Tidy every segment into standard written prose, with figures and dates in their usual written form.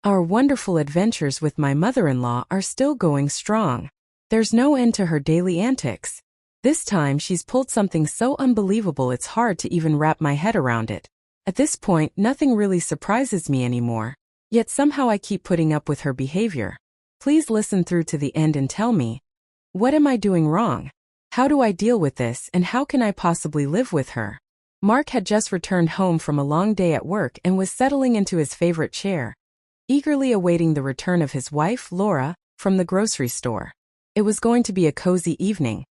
Our wonderful adventures with my mother-in-law are still going strong. There's no end to her daily antics. This time she's pulled something so unbelievable it's hard to even wrap my head around it. At this point, nothing really surprises me anymore. Yet somehow I keep putting up with her behavior. Please listen through to the end and tell me, what am I doing wrong? How do I deal with this, and how can I possibly live with her? Mark had just returned home from a long day at work and was settling into his favorite chair, eagerly awaiting the return of his wife, Laura, from the grocery store. It was going to be a cozy evening.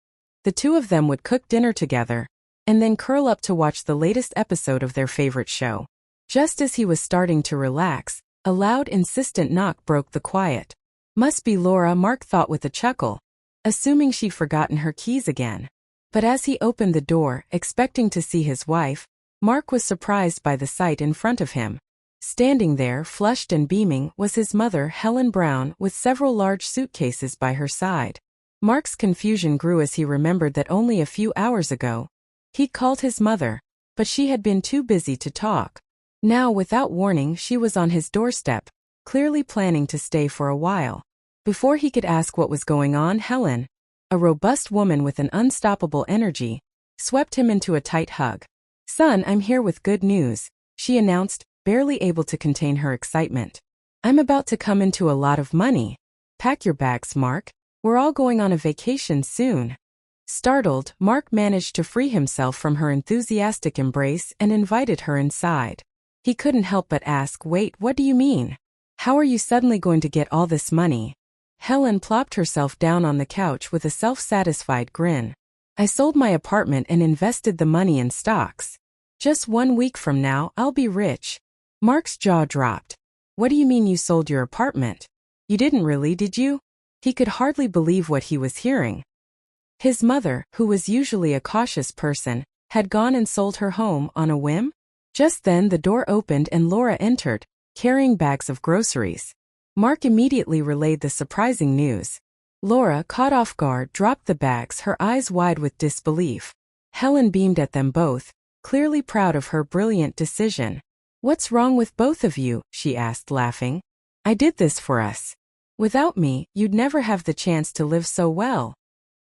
The two of them would cook dinner together, and then curl up to watch the latest episode of their favorite show. Just as he was starting to relax, a loud, insistent knock broke the quiet. Must be Laura, Mark thought with a chuckle, assuming she'd forgotten her keys again. But as he opened the door, expecting to see his wife, Mark was surprised by the sight in front of him. Standing there, flushed and beaming, was his mother, Helen Brown, with several large suitcases by her side. Mark's confusion grew as he remembered that only a few hours ago, he'd called his mother, but she had been too busy to talk. Now, without warning, she was on his doorstep, clearly planning to stay for a while. Before he could ask what was going on, Helen, a robust woman with an unstoppable energy, swept him into a tight hug. "Son, I'm here with good news," she announced, barely able to contain her excitement. "I'm about to come into a lot of money. Pack your bags, Mark. We're all going on a vacation soon." Startled, Mark managed to free himself from her enthusiastic embrace and invited her inside. He couldn't help but ask, "Wait, what do you mean? How are you suddenly going to get all this money?" Helen plopped herself down on the couch with a self-satisfied grin. "I sold my apartment and invested the money in stocks. Just 1 week from now, I'll be rich." Mark's jaw dropped. "What do you mean you sold your apartment? You didn't really, did you?" He could hardly believe what he was hearing. His mother, who was usually a cautious person, had gone and sold her home on a whim? Just then the door opened and Laura entered, carrying bags of groceries. Mark immediately relayed the surprising news. Laura, caught off guard, dropped the bags, her eyes wide with disbelief. Helen beamed at them both, clearly proud of her brilliant decision. "What's wrong with both of you?" she asked, laughing. "I did this for us. Without me, you'd never have the chance to live so well."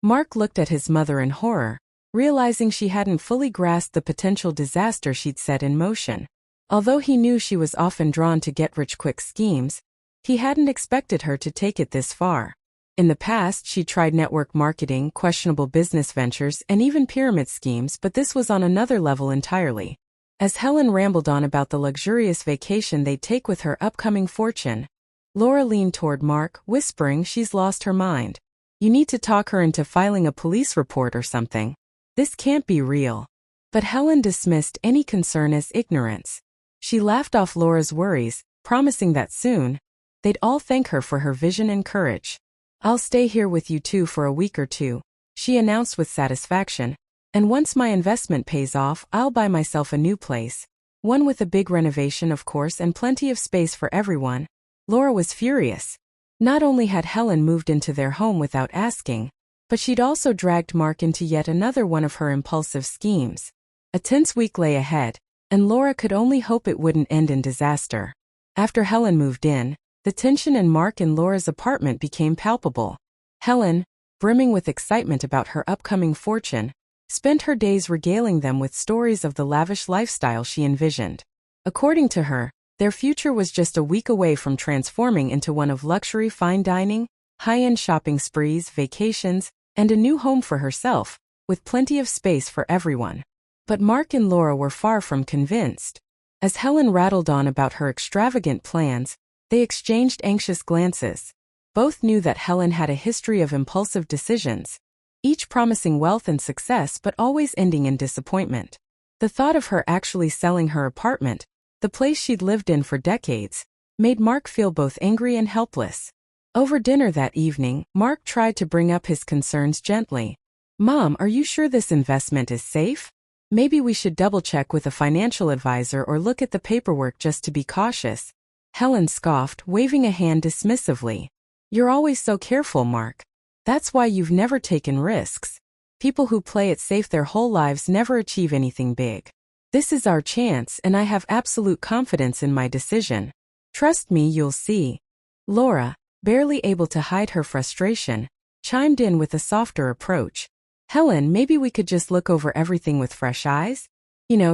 Mark looked at his mother in horror, realizing she hadn't fully grasped the potential disaster she'd set in motion. Although he knew she was often drawn to get-rich-quick schemes, he hadn't expected her to take it this far. In the past, she tried network marketing, questionable business ventures, and even pyramid schemes, but this was on another level entirely. As Helen rambled on about the luxurious vacation they'd take with her upcoming fortune, Laura leaned toward Mark, whispering she's lost her mind. "You need to talk her into filing a police report or something. This can't be real." But Helen dismissed any concern as ignorance. She laughed off Laura's worries, promising that soon, they'd all thank her for her vision and courage. "I'll stay here with you two for a week or two," she announced with satisfaction. "And once my investment pays off, I'll buy myself a new place. One with a big renovation, of course, and plenty of space for everyone." Laura was furious. Not only had Helen moved into their home without asking, but she'd also dragged Mark into yet another one of her impulsive schemes. A tense week lay ahead, and Laura could only hope it wouldn't end in disaster. After Helen moved in, the tension in Mark and Laura's apartment became palpable. Helen, brimming with excitement about her upcoming fortune, spent her days regaling them with stories of the lavish lifestyle she envisioned. According to her, their future was just a week away from transforming into one of luxury fine dining, high-end shopping sprees, vacations, and a new home for herself, with plenty of space for everyone. But Mark and Laura were far from convinced. As Helen rattled on about her extravagant plans, they exchanged anxious glances. Both knew that Helen had a history of impulsive decisions, each promising wealth and success but always ending in disappointment. The thought of her actually selling her apartment, the place she'd lived in for decades, made Mark feel both angry and helpless. Over dinner that evening, Mark tried to bring up his concerns gently. "Mom, are you sure this investment is safe? Maybe we should double-check with a financial advisor or look at the paperwork just to be cautious." Helen scoffed, waving a hand dismissively. "You're always so careful, Mark. That's why you've never taken risks. People who play it safe their whole lives never achieve anything big. This is our chance, and I have absolute confidence in my decision." Trust me, you'll see. Laura, barely able to hide her frustration, chimed in with a softer approach. Helen, maybe we could just look over everything with fresh eyes?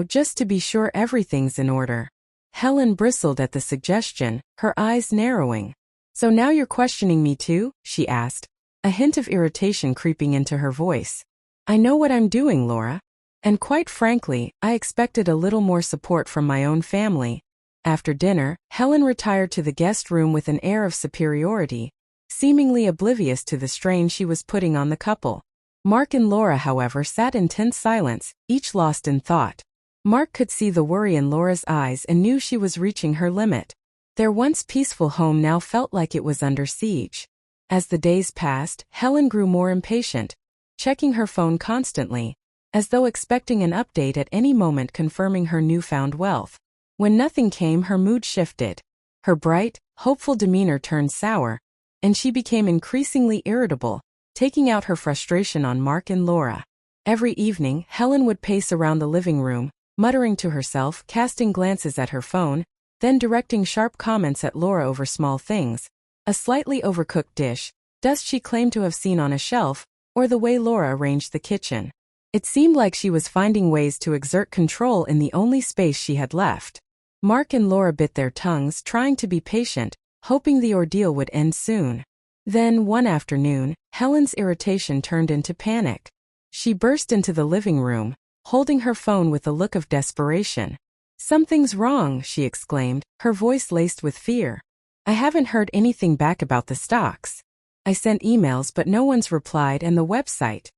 Just to be sure everything's in order. Helen bristled at the suggestion, her eyes narrowing. So now you're questioning me too? She asked, a hint of irritation creeping into her voice. I know what I'm doing, Laura. And quite frankly, I expected a little more support from my own family. After dinner, Helen retired to the guest room with an air of superiority, seemingly oblivious to the strain she was putting on the couple. Mark and Laura, however, sat in tense silence, each lost in thought. Mark could see the worry in Laura's eyes and knew she was reaching her limit. Their once peaceful home now felt like it was under siege. As the days passed, Helen grew more impatient, checking her phone constantly, as though expecting an update at any moment confirming her newfound wealth. When nothing came, her mood shifted. Her bright, hopeful demeanor turned sour, and she became increasingly irritable, taking out her frustration on Mark and Laura. Every evening, Helen would pace around the living room, muttering to herself, casting glances at her phone, then directing sharp comments at Laura over small things, a slightly overcooked dish, dust she claimed to have seen on a shelf, or the way Laura arranged the kitchen. It seemed like she was finding ways to exert control in the only space she had left. Mark and Laura bit their tongues, trying to be patient, hoping the ordeal would end soon. Then, one afternoon, Helen's irritation turned into panic. She burst into the living room, holding her phone with a look of desperation. Something's wrong, she exclaimed, her voice laced with fear. I haven't heard anything back about the stocks. I sent emails but no one's replied, and the website.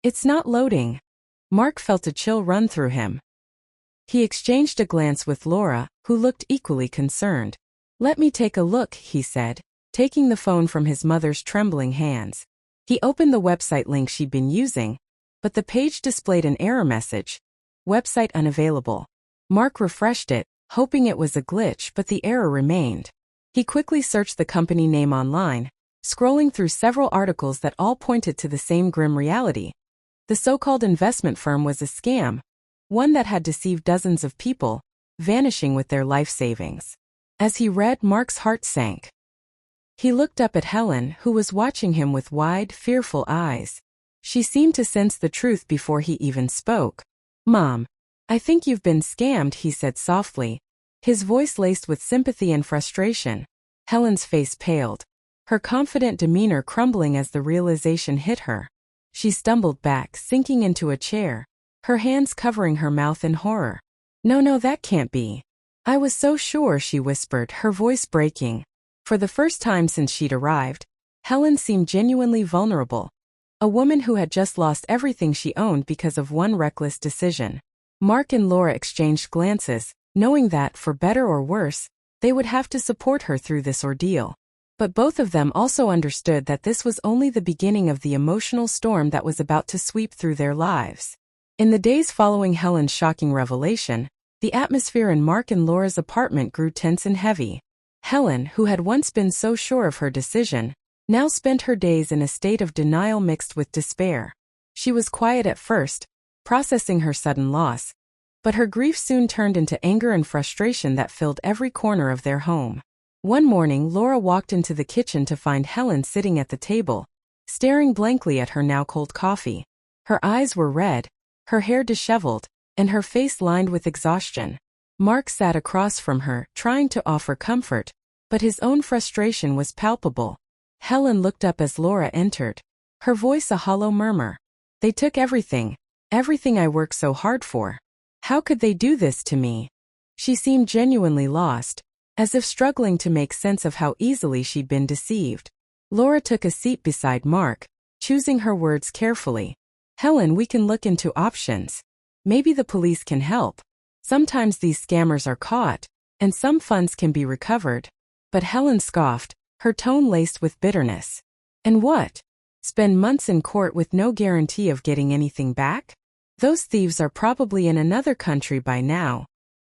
It's not loading. Mark felt a chill run through him. He exchanged a glance with Laura, who looked equally concerned. Let me take a look, he said, taking the phone from his mother's trembling hands. He opened the website link she'd been using, but the page displayed an error message. Website unavailable. Mark refreshed it, hoping it was a glitch, but the error remained. He quickly searched the company name online, scrolling through several articles that all pointed to the same grim reality. The so-called investment firm was a scam, one that had deceived dozens of people, vanishing with their life savings. As he read, Mark's heart sank. He looked up at Helen, who was watching him with wide, fearful eyes. She seemed to sense the truth before he even spoke. Mom, I think you've been scammed, he said softly, his voice laced with sympathy and frustration. Helen's face paled, her confident demeanor crumbling as the realization hit her. She stumbled back, sinking into a chair, her hands covering her mouth in horror. No, that can't be. I was so sure, she whispered, her voice breaking. For the first time since she'd arrived, Helen seemed genuinely vulnerable. A woman who had just lost everything she owned because of one reckless decision. Mark and Laura exchanged glances, knowing that, for better or worse, they would have to support her through this ordeal. But both of them also understood that this was only the beginning of the emotional storm that was about to sweep through their lives. In the days following Helen's shocking revelation, the atmosphere in Mark and Laura's apartment grew tense and heavy. Helen, who had once been so sure of her decision, now spent her days in a state of denial mixed with despair. She was quiet at first, processing her sudden loss, but her grief soon turned into anger and frustration that filled every corner of their home. One morning, Laura walked into the kitchen to find Helen sitting at the table, staring blankly at her now cold coffee. Her eyes were red, her hair disheveled, and her face lined with exhaustion. Mark sat across from her, trying to offer comfort, but his own frustration was palpable. Helen looked up as Laura entered, her voice a hollow murmur. They took everything I worked so hard for. How could they do this to me? She seemed genuinely lost, as if struggling to make sense of how easily she'd been deceived. Laura took a seat beside Mark, choosing her words carefully. Helen, we can look into options. Maybe the police can help. Sometimes these scammers are caught, and some funds can be recovered. But Helen scoffed, her tone laced with bitterness. And what? Spend months in court with no guarantee of getting anything back? Those thieves are probably in another country by now.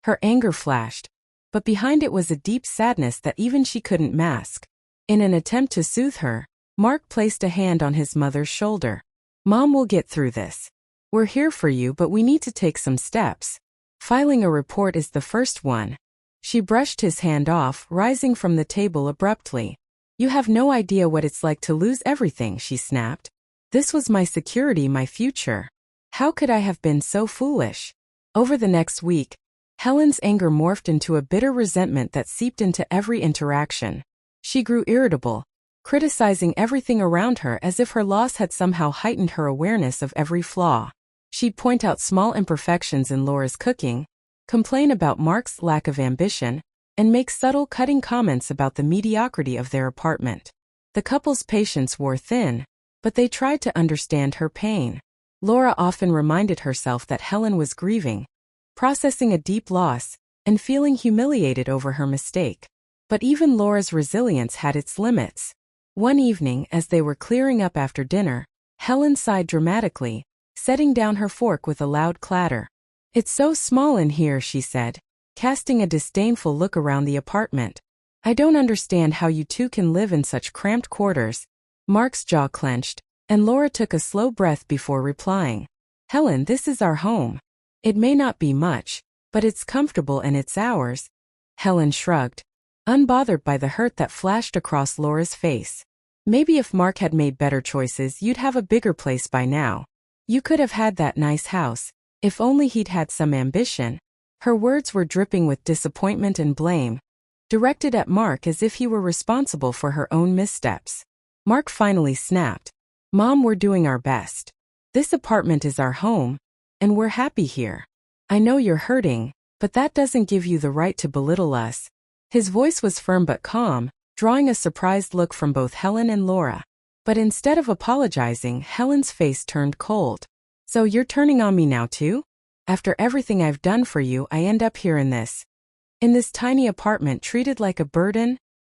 Her anger flashed, but behind it was a deep sadness that even she couldn't mask. In an attempt to soothe her, Mark placed a hand on his mother's shoulder. Mom, will get through this. We're here for you, but we need to take some steps. Filing a report is the first one. She brushed his hand off, rising from the table abruptly. You have no idea what it's like to lose everything, she snapped. This was my security, my future. How could I have been so foolish? Over the next week, Helen's anger morphed into a bitter resentment that seeped into every interaction. She grew irritable, criticizing everything around her as if her loss had somehow heightened her awareness of every flaw. She'd point out small imperfections in Laura's cooking, complain about Mark's lack of ambition, and make subtle cutting comments about the mediocrity of their apartment. The couple's patience wore thin, but they tried to understand her pain. Laura often reminded herself that Helen was grieving, processing a deep loss, and feeling humiliated over her mistake. But even Laura's resilience had its limits. One evening, as they were clearing up after dinner, Helen sighed dramatically, setting down her fork with a loud clatter. It's so small in here, she said, casting a disdainful look around the apartment. I don't understand how you two can live in such cramped quarters. Mark's jaw clenched, and Laura took a slow breath before replying. Helen, this is our home. It may not be much, but it's comfortable and it's ours. Helen shrugged, unbothered by the hurt that flashed across Laura's face. Maybe if Mark had made better choices, you'd have a bigger place by now. You could have had that nice house, if only he'd had some ambition. Her words were dripping with disappointment and blame, directed at Mark as if he were responsible for her own missteps. Mark finally snapped. Mom, we're doing our best. This apartment is our home, and we're happy here. I know you're hurting, but that doesn't give you the right to belittle us. His voice was firm but calm, drawing a surprised look from both Helen and Laura. But instead of apologizing, Helen's face turned cold. So you're turning on me now too? After everything I've done for you, I end up here in this tiny apartment treated like a burden?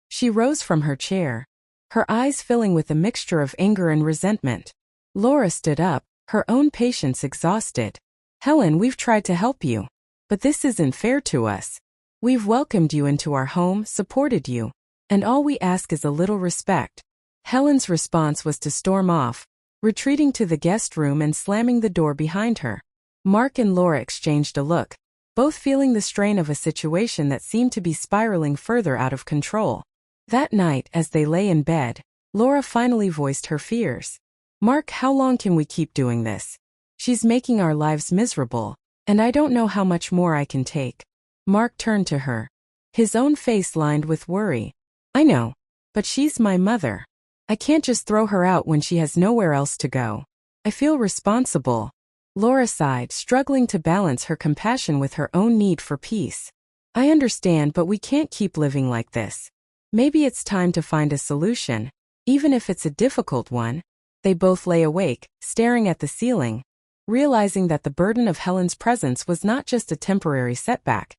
She rose from her chair, her eyes filling with a mixture of anger and resentment. Laura stood up, her own patience exhausted. Helen, we've tried to help you, but this isn't fair to us. We've welcomed you into our home, supported you, and all we ask is a little respect. Helen's response was to storm off, retreating to the guest room and slamming the door behind her. Mark and Laura exchanged a look, both feeling the strain of a situation that seemed to be spiraling further out of control. That night, as they lay in bed, Laura finally voiced her fears. Mark, how long can we keep doing this? She's making our lives miserable, and I don't know how much more I can take. Mark turned to her, his own face lined with worry. I know, but she's my mother. I can't just throw her out when she has nowhere else to go. I feel responsible. Laura sighed, struggling to balance her compassion with her own need for peace. I understand, but we can't keep living like this. Maybe it's time to find a solution, even if it's a difficult one. They both lay awake, staring at the ceiling, realizing that the burden of Helen's presence was not just a temporary setback.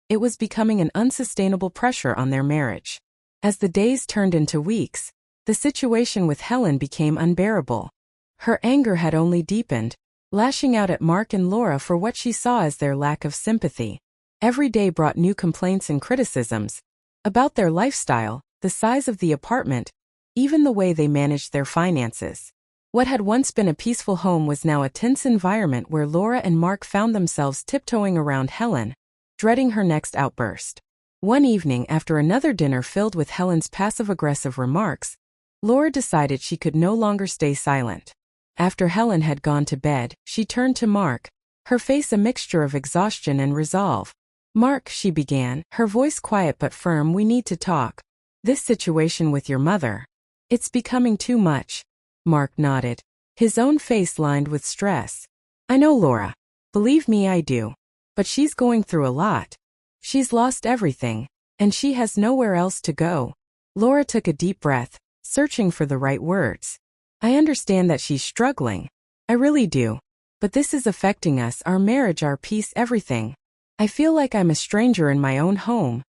It was becoming an unsustainable pressure on their marriage. As the days turned into weeks, the situation with Helen became unbearable. Her anger had only deepened, lashing out at Mark and Laura for what she saw as their lack of sympathy. Every day brought new complaints and criticisms about their lifestyle, the size of the apartment, even the way they managed their finances. What had once been a peaceful home was now a tense environment where Laura and Mark found themselves tiptoeing around Helen, dreading her next outburst. One evening, after another dinner filled with Helen's passive-aggressive remarks, Laura decided she could no longer stay silent. After Helen had gone to bed, she turned to Mark, her face a mixture of exhaustion and resolve. Mark, she began, her voice quiet but firm, we need to talk. This situation with your mother. It's becoming too much. Mark nodded, his own face lined with stress. I know, Laura. Believe me, I do. But she's going through a lot. She's lost everything, and she has nowhere else to go. Laura took a deep breath, searching for the right words. I understand that she's struggling. I really do. But this is affecting us, our marriage, our peace, everything. I feel like I'm a stranger in my own home,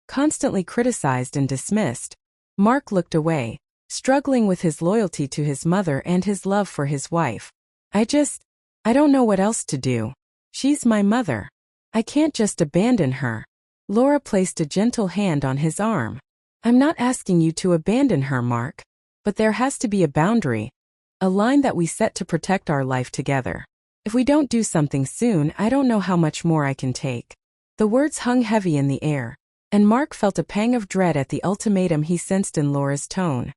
constantly criticized and dismissed. Mark looked away, struggling with his loyalty to his mother and his love for his wife. I don't know what else to do. She's my mother. I can't just abandon her. Laura placed a gentle hand on his arm. I'm not asking you to abandon her, Mark. But there has to be a boundary, a line that we set to protect our life together. If we don't do something soon, I don't know how much more I can take. The words hung heavy in the air, and Mark felt a pang of dread at the ultimatum he sensed in Laura's tone.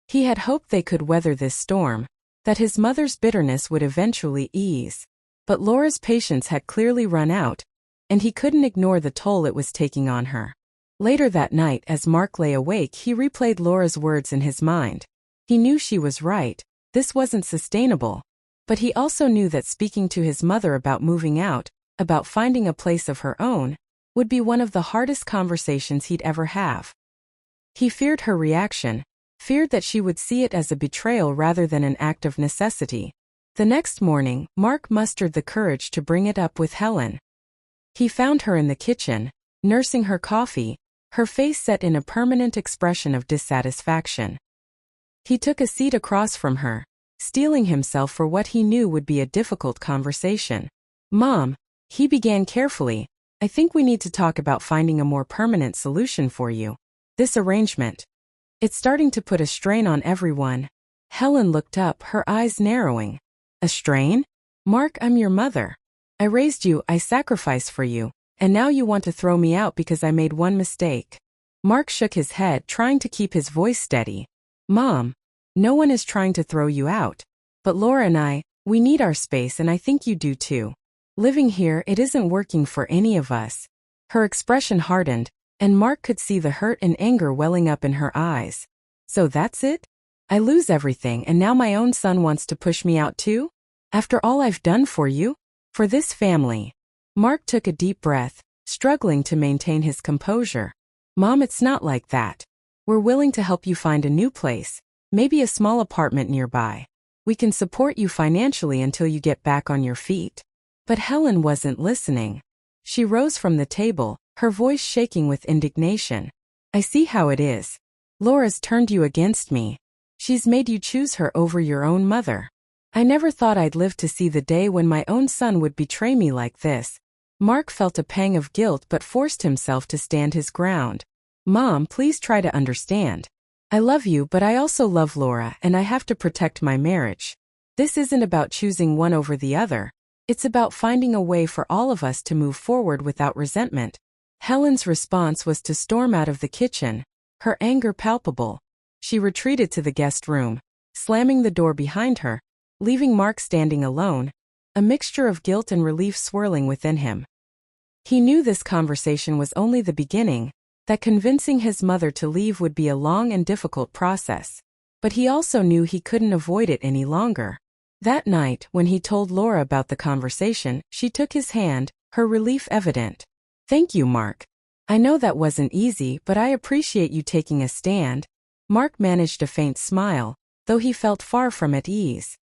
He had hoped they could weather this storm, that his mother's bitterness would eventually ease. But Laura's patience had clearly run out, and he couldn't ignore the toll it was taking on her. Later that night, as Mark lay awake, he replayed Laura's words in his mind. He knew she was right, this wasn't sustainable. But he also knew that speaking to his mother about moving out, about finding a place of her own, would be one of the hardest conversations he'd ever have. He feared her reaction, feared that she would see it as a betrayal rather than an act of necessity. The next morning, Mark mustered the courage to bring it up with Helen. He found her in the kitchen, nursing her coffee, her face set in a permanent expression of dissatisfaction. He took a seat across from her, steeling himself for what he knew would be a difficult conversation. "Mom," he began carefully, "I think we need to talk about finding a more permanent solution for you. This arrangement. It's starting to put a strain on everyone." Helen looked up, her eyes narrowing. "A strain? Mark, I'm your mother. I raised you, I sacrificed for you, and now you want to throw me out because I made one mistake." Mark shook his head, trying to keep his voice steady. "Mom, no one is trying to throw you out. But Laura and we need our space, and I think you do too. Living here, it isn't working for any of us." Her expression hardened, and Mark could see the hurt and anger welling up in her eyes. "So that's it? I lose everything, and now my own son wants to push me out too? After all I've done for you? For this family?" Mark took a deep breath, struggling to maintain his composure. "Mom, it's not like that. We're willing to help you find a new place, maybe a small apartment nearby. We can support you financially until you get back on your feet." But Helen wasn't listening. She rose from the table, her voice shaking with indignation. "I see how it is. Laura's turned you against me. She's made you choose her over your own mother. I never thought I'd live to see the day when my own son would betray me like this." Mark felt a pang of guilt but forced himself to stand his ground. "Mom, please try to understand. I love you, but I also love Laura, and I have to protect my marriage. This isn't about choosing one over the other. It's about finding a way for all of us to move forward without resentment." Helen's response was to storm out of the kitchen, her anger palpable. She retreated to the guest room, slamming the door behind her, leaving Mark standing alone, a mixture of guilt and relief swirling within him. He knew this conversation was only the beginning, that convincing his mother to leave would be a long and difficult process. But he also knew he couldn't avoid it any longer. That night, when he told Laura about the conversation, she took his hand, her relief evident. "Thank you, Mark. I know that wasn't easy, but I appreciate you taking a stand." Mark managed a faint smile, though he felt far from at ease.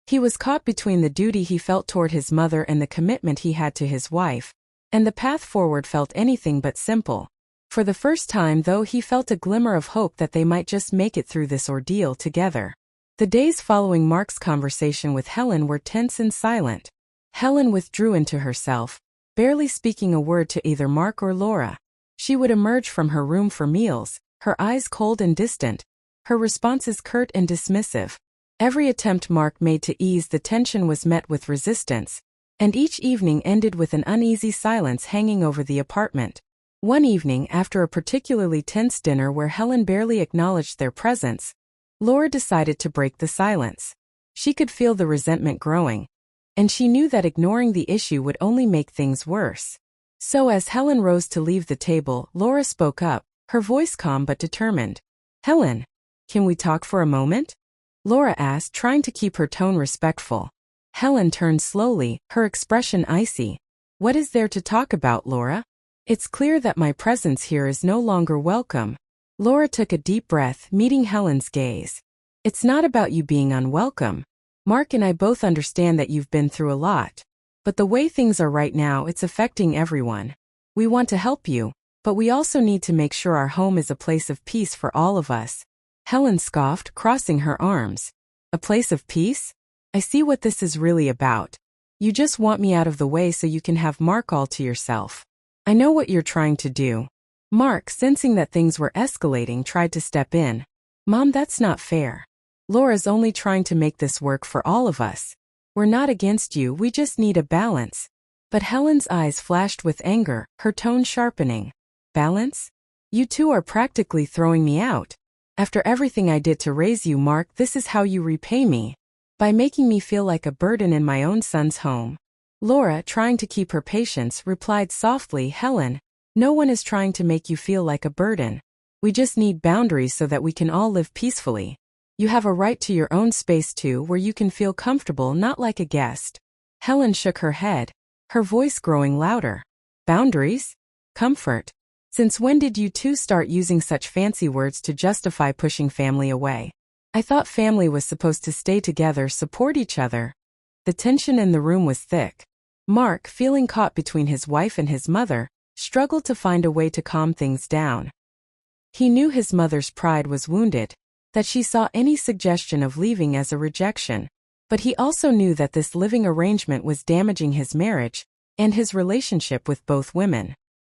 He was caught between the duty he felt toward his mother and the commitment he had to his wife, and the path forward felt anything but simple. For the first time, though, he felt a glimmer of hope that they might just make it through this ordeal together. The days following Mark's conversation with Helen were tense and silent. Helen withdrew into herself, barely speaking a word to either Mark or Laura. She would emerge from her room for meals, her eyes cold and distant, her responses curt and dismissive. Every attempt Mark made to ease the tension was met with resistance, and each evening ended with an uneasy silence hanging over the apartment. One evening, after a particularly tense dinner where Helen barely acknowledged their presence, Laura decided to break the silence. She could feel the resentment growing, and she knew that ignoring the issue would only make things worse. So as Helen rose to leave the table, Laura spoke up, her voice calm but determined. "Helen, can we talk for a moment?" Laura asked, trying to keep her tone respectful. Helen turned slowly, her expression icy. "What is there to talk about, Laura? It's clear that my presence here is no longer welcome." Laura took a deep breath, meeting Helen's gaze. "It's not about you being unwelcome. Mark and I both understand that you've been through a lot. But the way things are right now, it's affecting everyone. We want to help you, but we also need to make sure our home is a place of peace for all of us." Helen scoffed, crossing her arms. "A place of peace? I see what this is really about. You just want me out of the way so you can have Mark all to yourself. I know what you're trying to do." Mark, sensing that things were escalating, tried to step in. "Mom, that's not fair. Laura's only trying to make this work for all of us. We're not against you, we just need a balance." But Helen's eyes flashed with anger, her tone sharpening. Balance? You two are practically throwing me out. After everything I did to raise you, Mark, this is how you repay me. By making me feel like a burden in my own son's home. Laura, trying to keep her patience, replied softly, Helen, no one is trying to make you feel like a burden. We just need boundaries so that we can all live peacefully. You have a right to your own space too, where you can feel comfortable, not like a guest. Helen shook her head, her voice growing louder. Boundaries? Comfort. Since when did you two start using such fancy words to justify pushing family away? I thought family was supposed to stay together, support each other. The tension in the room was thick. Mark, feeling caught between his wife and his mother, struggled to find a way to calm things down. He knew his mother's pride was wounded, that she saw any suggestion of leaving as a rejection. But he also knew that this living arrangement was damaging his marriage and his relationship with both women.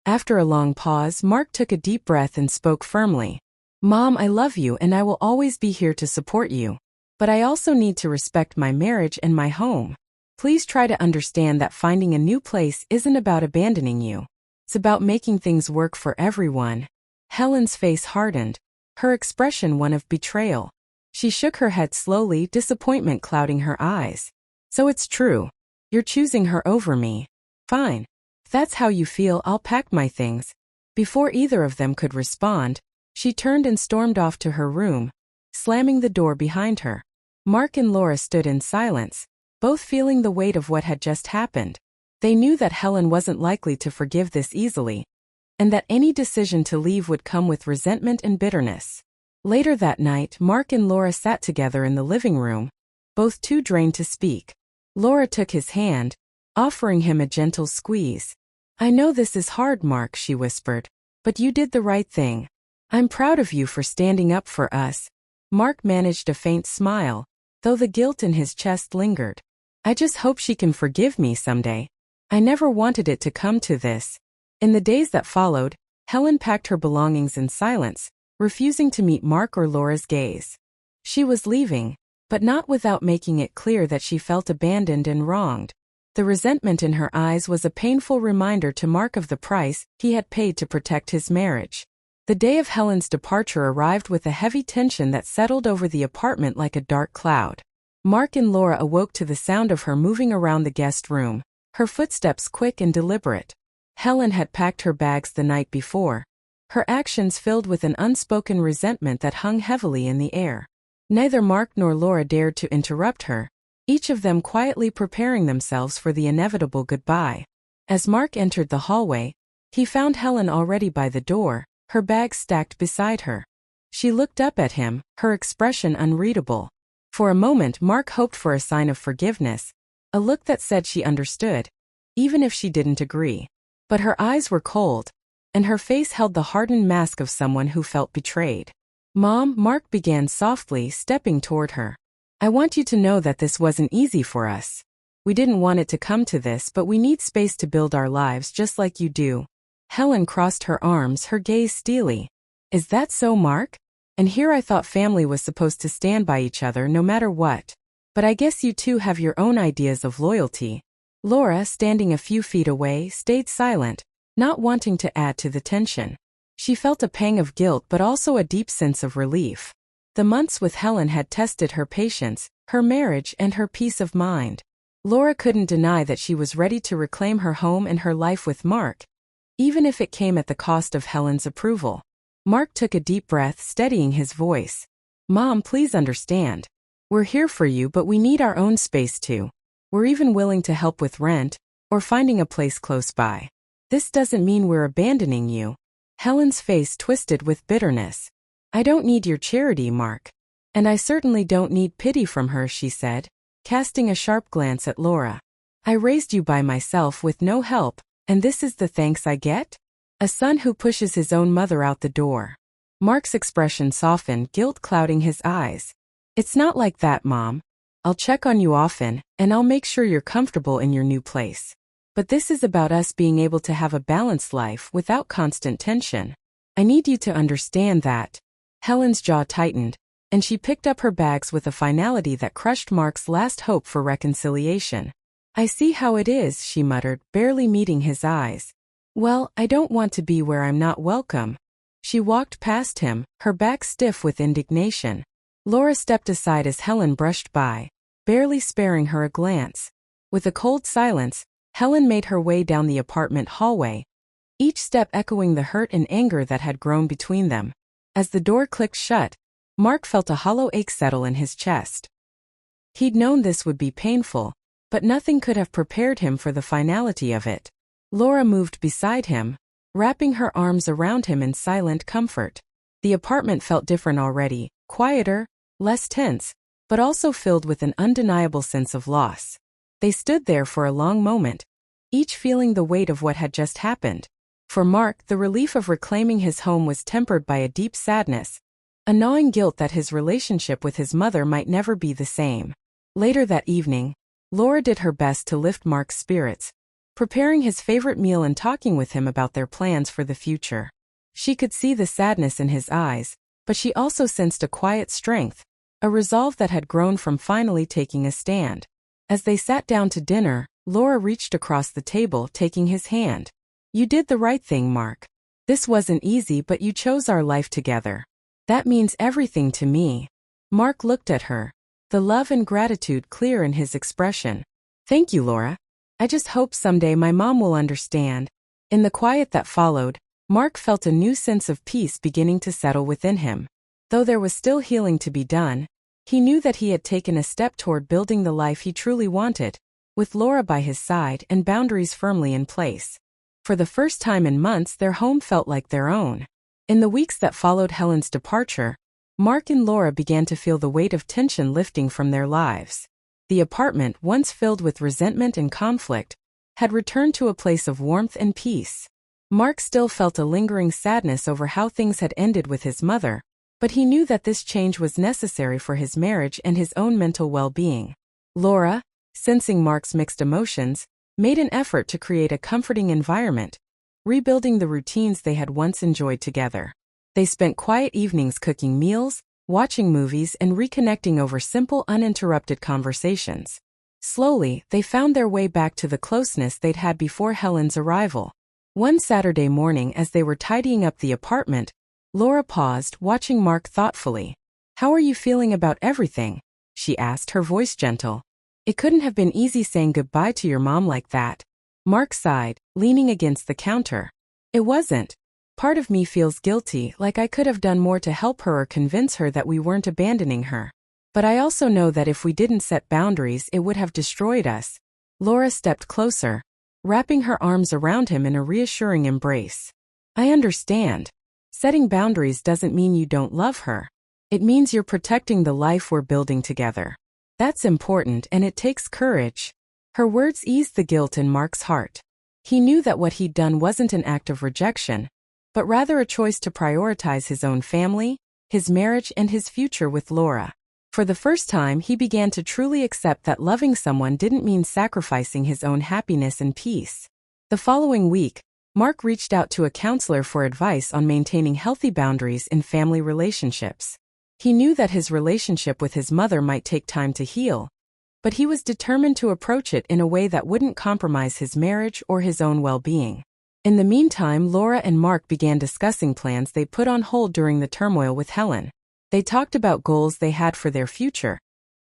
After a long pause, Mark took a deep breath and spoke firmly. Mom, I love you and I will always be here to support you. But I also need to respect my marriage and my home. Please try to understand that finding a new place isn't about abandoning you. It's about making things work for everyone. Helen's face hardened, her expression one of betrayal. She shook her head slowly, disappointment clouding her eyes. So it's true. You're choosing her over me. Fine. If that's how you feel, I'll pack my things. Before either of them could respond, she turned and stormed off to her room, slamming the door behind her. Mark and Laura stood in silence, both feeling the weight of what had just happened. They knew that Helen wasn't likely to forgive this easily, and that any decision to leave would come with resentment and bitterness. Later that night, Mark and Laura sat together in the living room, both too drained to speak. Laura took his hand, offering him a gentle squeeze. I know this is hard, Mark, she whispered, but you did the right thing. I'm proud of you for standing up for us. Mark managed a faint smile, though the guilt in his chest lingered. I just hope she can forgive me someday. I never wanted it to come to this. In the days that followed, Helen packed her belongings in silence, refusing to meet Mark or Laura's gaze. She was leaving, but not without making it clear that she felt abandoned and wronged. The resentment in her eyes was a painful reminder to Mark of the price he had paid to protect his marriage. The day of Helen's departure arrived with a heavy tension that settled over the apartment like a dark cloud. Mark and Laura awoke to the sound of her moving around the guest room, her footsteps quick and deliberate. Helen had packed her bags the night before, her actions filled with an unspoken resentment that hung heavily in the air. Neither Mark nor Laura dared to interrupt her, each of them quietly preparing themselves for the inevitable goodbye. As Mark entered the hallway, he found Helen already by the door, her bags stacked beside her. She looked up at him, her expression unreadable. For a moment Mark hoped for a sign of forgiveness, a look that said she understood, even if she didn't agree. But her eyes were cold, and her face held the hardened mask of someone who felt betrayed. Mom, Mark began softly, stepping toward her. I want you to know that this wasn't easy for us. We didn't want it to come to this, but we need space to build our lives just like you do. Helen crossed her arms, her gaze steely. Is that so, Mark? And here I thought family was supposed to stand by each other no matter what. But I guess you two have your own ideas of loyalty. Laura, standing a few feet away, stayed silent, not wanting to add to the tension. She felt a pang of guilt but also a deep sense of relief. The months with Helen had tested her patience, her marriage, and her peace of mind. Laura couldn't deny that she was ready to reclaim her home and her life with Mark, even if it came at the cost of Helen's approval. Mark took a deep breath, steadying his voice. Mom, please understand. We're here for you, but we need our own space too. We're even willing to help with rent, or finding a place close by. This doesn't mean we're abandoning you. Helen's face twisted with bitterness. I don't need your charity, Mark. And I certainly don't need pity from her, she said, casting a sharp glance at Laura. I raised you by myself with no help, and this is the thanks I get? A son who pushes his own mother out the door. Mark's expression softened, guilt clouding his eyes. It's not like that, Mom. I'll check on you often, and I'll make sure you're comfortable in your new place. But this is about us being able to have a balanced life without constant tension. I need you to understand that. Helen's jaw tightened, and she picked up her bags with a finality that crushed Mark's last hope for reconciliation. I see how it is, she muttered, barely meeting his eyes. Well, I don't want to be where I'm not welcome. She walked past him, her back stiff with indignation. Laura stepped aside as Helen brushed by, barely sparing her a glance. With a cold silence, Helen made her way down the apartment hallway, each step echoing the hurt and anger that had grown between them. As the door clicked shut, Mark felt a hollow ache settle in his chest. He'd known this would be painful, but nothing could have prepared him for the finality of it. Laura moved beside him, wrapping her arms around him in silent comfort. The apartment felt different already, quieter, less tense, but also filled with an undeniable sense of loss. They stood there for a long moment, each feeling the weight of what had just happened. For Mark, the relief of reclaiming his home was tempered by a deep sadness, a gnawing guilt that his relationship with his mother might never be the same. Later that evening, Laura did her best to lift Mark's spirits, preparing his favorite meal and talking with him about their plans for the future. She could see the sadness in his eyes, but she also sensed a quiet strength, a resolve that had grown from finally taking a stand. As they sat down to dinner, Laura reached across the table, taking his hand. "You did the right thing, Mark. This wasn't easy, but you chose our life together. That means everything to me." Mark looked at her, the love and gratitude clear in his expression. "Thank you, Laura. I just hope someday my mom will understand." In the quiet that followed, Mark felt a new sense of peace beginning to settle within him. Though there was still healing to be done, he knew that he had taken a step toward building the life he truly wanted, with Laura by his side and boundaries firmly in place. For the first time in months, their home felt like their own. In the weeks that followed Helen's departure, Mark and Laura began to feel the weight of tension lifting from their lives. The apartment, once filled with resentment and conflict, had returned to a place of warmth and peace. Mark still felt a lingering sadness over how things had ended with his mother, but he knew that this change was necessary for his marriage and his own mental well-being. Laura, sensing Mark's mixed emotions, made an effort to create a comforting environment, rebuilding the routines they had once enjoyed together. They spent quiet evenings cooking meals, watching movies, and reconnecting over simple, uninterrupted conversations. Slowly, they found their way back to the closeness they'd had before Helen's arrival. One Saturday morning, as they were tidying up the apartment, Laura paused, watching Mark thoughtfully. "How are you feeling about everything?" she asked, her voice gentle. "It couldn't have been easy saying goodbye to your mom like that." Mark sighed, leaning against the counter. "It wasn't. Part of me feels guilty, like I could have done more to help her or convince her that we weren't abandoning her. But I also know that if we didn't set boundaries, it would have destroyed us." Laura stepped closer, wrapping her arms around him in a reassuring embrace. "I understand. Setting boundaries doesn't mean you don't love her. It means you're protecting the life we're building together. That's important, and it takes courage." Her words eased the guilt in Mark's heart. He knew that what he'd done wasn't an act of rejection, but rather a choice to prioritize his own family, his marriage, and his future with Laura. For the first time, he began to truly accept that loving someone didn't mean sacrificing his own happiness and peace. The following week, Mark reached out to a counselor for advice on maintaining healthy boundaries in family relationships. He knew that his relationship with his mother might take time to heal, but he was determined to approach it in a way that wouldn't compromise his marriage or his own well-being. In the meantime, Laura and Mark began discussing plans they put on hold during the turmoil with Helen. They talked about goals they had for their future,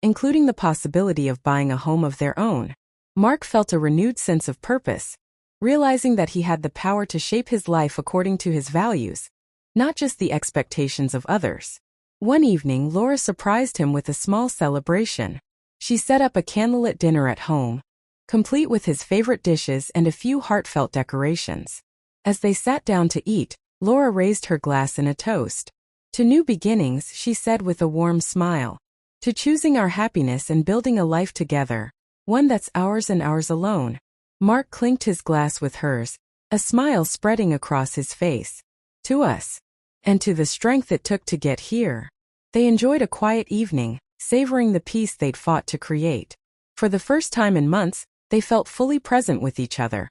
including the possibility of buying a home of their own. Mark felt a renewed sense of purpose, realizing that he had the power to shape his life according to his values, not just the expectations of others. One evening, Laura surprised him with a small celebration. She set up a candlelit dinner at home, complete with his favorite dishes and a few heartfelt decorations. As they sat down to eat, Laura raised her glass in a toast. "To new beginnings," she said with a warm smile. "To choosing our happiness and building a life together, one that's ours and ours alone." Mark clinked his glass with hers, a smile spreading across his face. "To us. And to the strength it took to get here." They enjoyed a quiet evening, savoring the peace they'd fought to create. For the first time in months, they felt fully present with each other,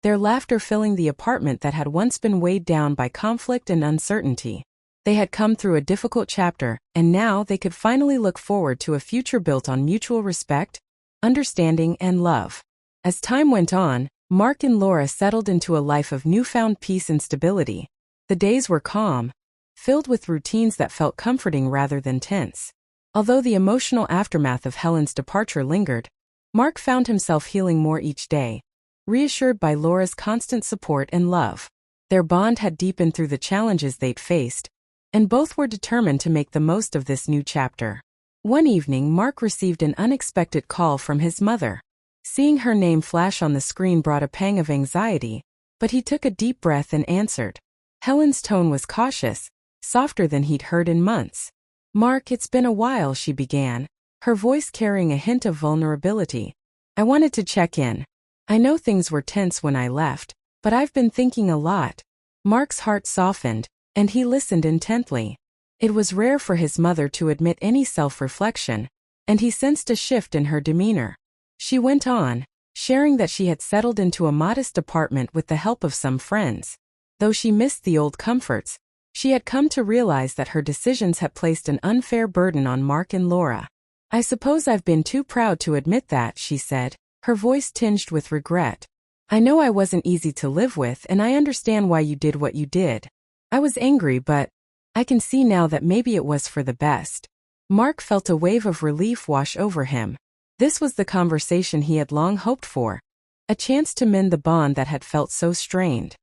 their laughter filling the apartment that had once been weighed down by conflict and uncertainty. They had come through a difficult chapter, and now they could finally look forward to a future built on mutual respect, understanding, and love. As time went on, Mark and Laura settled into a life of newfound peace and stability. The days were calm, filled with routines that felt comforting rather than tense. Although the emotional aftermath of Helen's departure lingered, Mark found himself healing more each day, reassured by Laura's constant support and love. Their bond had deepened through the challenges they'd faced, and both were determined to make the most of this new chapter. One evening, Mark received an unexpected call from his mother. Seeing her name flash on the screen brought a pang of anxiety, but he took a deep breath and answered. Helen's tone was cautious, softer than he'd heard in months. "Mark, it's been a while," she began, her voice carrying a hint of vulnerability. "I wanted to check in. I know things were tense when I left, but I've been thinking a lot." Mark's heart softened, and he listened intently. It was rare for his mother to admit any self-reflection, and he sensed a shift in her demeanor. She went on, sharing that she had settled into a modest apartment with the help of some friends. Though she missed the old comforts, she had come to realize that her decisions had placed an unfair burden on Mark and Laura. "I suppose I've been too proud to admit that," she said, her voice tinged with regret. "I know I wasn't easy to live with, and I understand why you did what you did. I was angry, but I can see now that maybe it was for the best." Mark felt a wave of relief wash over him. This was the conversation he had long hoped for, a chance to mend the bond that had felt so strained.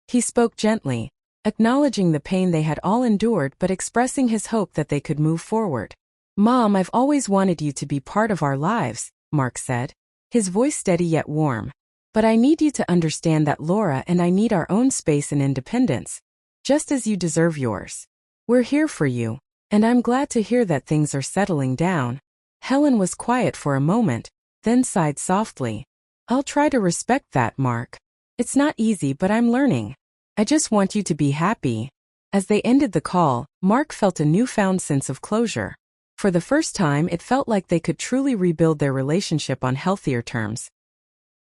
He spoke gently, acknowledging the pain they had all endured but expressing his hope that they could move forward. "Mom, I've always wanted you to be part of our lives," Mark said, his voice steady yet warm. "But I need you to understand that Laura and I need our own space and independence, just as you deserve yours. We're here for you, and I'm glad to hear that things are settling down." Helen was quiet for a moment, then sighed softly. "I'll try to respect that, Mark. It's not easy, but I'm learning. I just want you to be happy." As they ended the call, Mark felt a newfound sense of closure. For the first time, it felt like they could truly rebuild their relationship on healthier terms.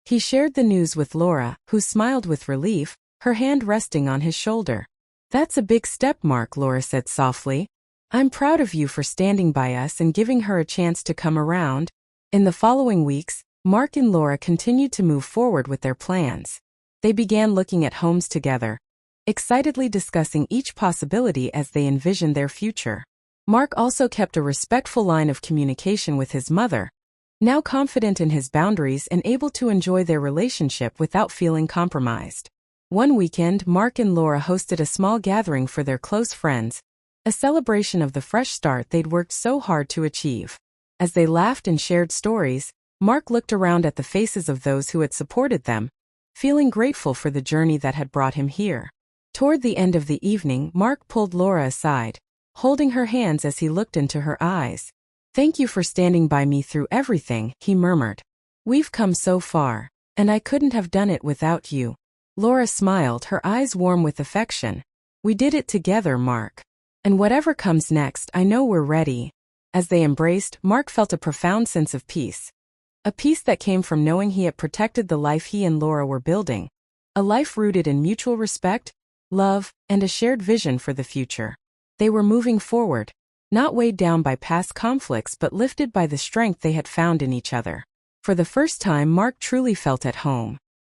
He shared the news with Laura, who smiled with relief, her hand resting on his shoulder. "That's a big step, Mark," Laura said softly. "I'm proud of you for standing by us and giving her a chance to come around." In the following weeks, Mark and Laura continued to move forward with their plans. They began looking at homes together, excitedly discussing each possibility as they envisioned their future. Mark also kept a respectful line of communication with his mother, now confident in his boundaries and able to enjoy their relationship without feeling compromised. One weekend, Mark and Laura hosted a small gathering for their close friends, a celebration of the fresh start they'd worked so hard to achieve. As they laughed and shared stories, Mark looked around at the faces of those who had supported them, feeling grateful for the journey that had brought him here. Toward the end of the evening, Mark pulled Laura aside, holding her hands as he looked into her eyes. "Thank you for standing by me through everything," he murmured. "We've come so far, and I couldn't have done it without you." Laura smiled, her eyes warm with affection. "We did it together, Mark. And whatever comes next, I know we're ready." As they embraced, Mark felt a profound sense of peace. A peace that came from knowing he had protected the life he and Laura were building. A life rooted in mutual respect, love, and a shared vision for the future. They were moving forward, not weighed down by past conflicts but lifted by the strength they had found in each other. For the first time, Mark truly felt at home.